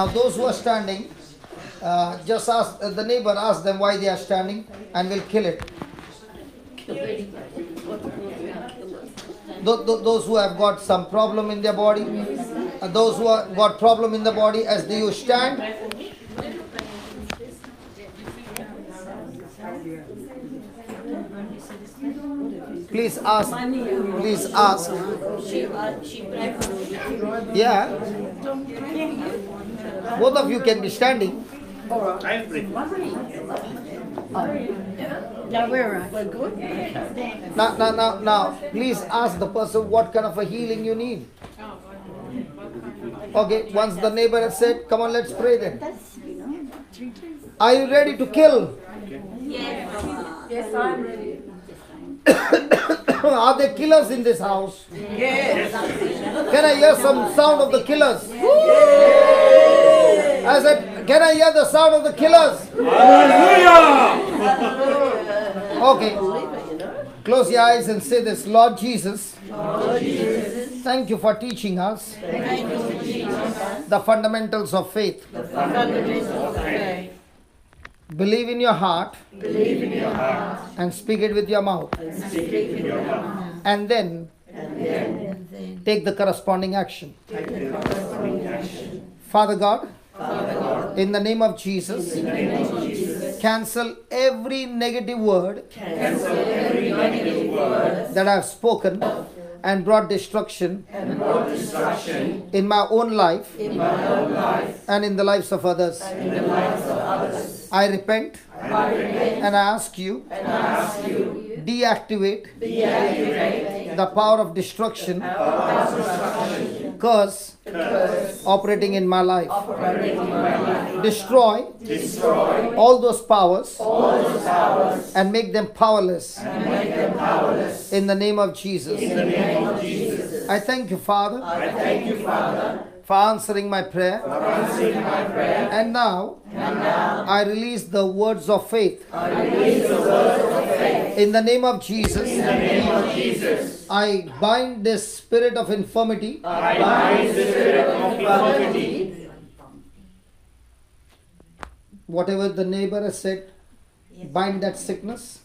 Now, those who are standing, just ask the neighbor, ask them why they are standing, and we'll kill it. Those who have got some problem in their body, those who have got problem in the body, as you stand, please ask. Please ask. Yeah. Both of you can be standing. Now, please ask the person what kind of a healing you need. Okay, once the neighbor has said, come on, let's pray then. Are you ready to kill? Yes, I'm ready. Are there killers in this house? Yes. Can I hear some sound of the killers? I said, can I hear the sound of the killers? Hallelujah! Okay. Close your eyes and say this. Lord Jesus, thank you for teaching us the fundamentals of faith. Believe in your heart and speak it with your mouth. And then take the corresponding action. Father God, in the name of Jesus, cancel every negative word that I have spoken and brought destruction in my own life and in the lives of others. I repent and I ask you, deactivate the power of destruction, curse operating in my life. Destroy all those powers and make them powerless in the name of Jesus. I thank you, Father, for answering my prayer. And now I release the words of faith. In the name of Jesus, I bind this spirit of infirmity. Whatever the neighbor has said, bind that sickness.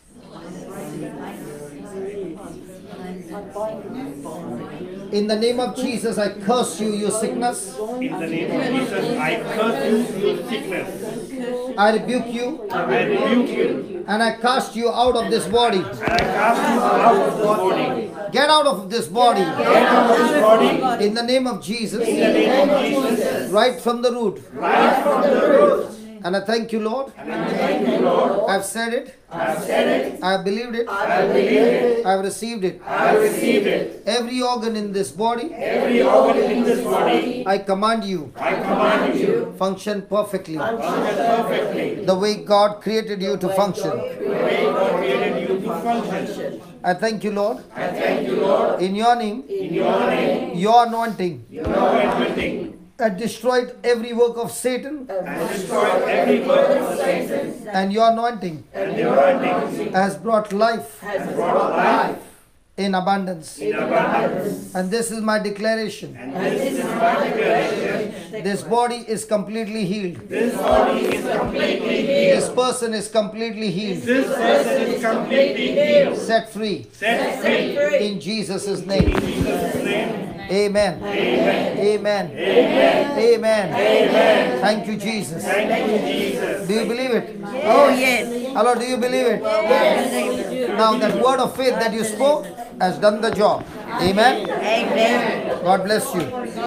In the name of Jesus, I curse you, you sickness. In the name of Jesus, I curse you, you sickness. I rebuke you. I rebuke you. And I cast you out of this body. And I cast you out of this body. Get out of this body. Get out of this body. In the name of Jesus. In the name of Jesus. Right from the root. Right from the root. And I thank you, Lord. And I thank you, Lord. I've said it. I've said it. I have believed it. I believe it. I have received it. I received it. Every organ in this body, Every organ in this body, I command you, I command you, function perfectly. function perfectly. The way God created you to function. The way God created you to function. I thank you, Lord. I thank you, Lord. In your name, In your name, your anointing, your anointing, I destroyed every work of Satan, and destroyed every work of Satan, and your anointing and your anointing has brought life has brought life in abundance. in abundance. And this is my declaration. And this is my declaration. This body is completely healed. This body is completely healed. This person is completely healed. This person is completely healed. Set free. Set free. In Jesus' name. In Jesus' name. Amen. Amen. Amen. Amen. Amen. Amen. Thank you, Jesus. Thank you, Jesus. Do you believe it? Oh, yes. Hello, do you believe it? Now that word of faith that you spoke has done the job. Amen. Amen. God bless you.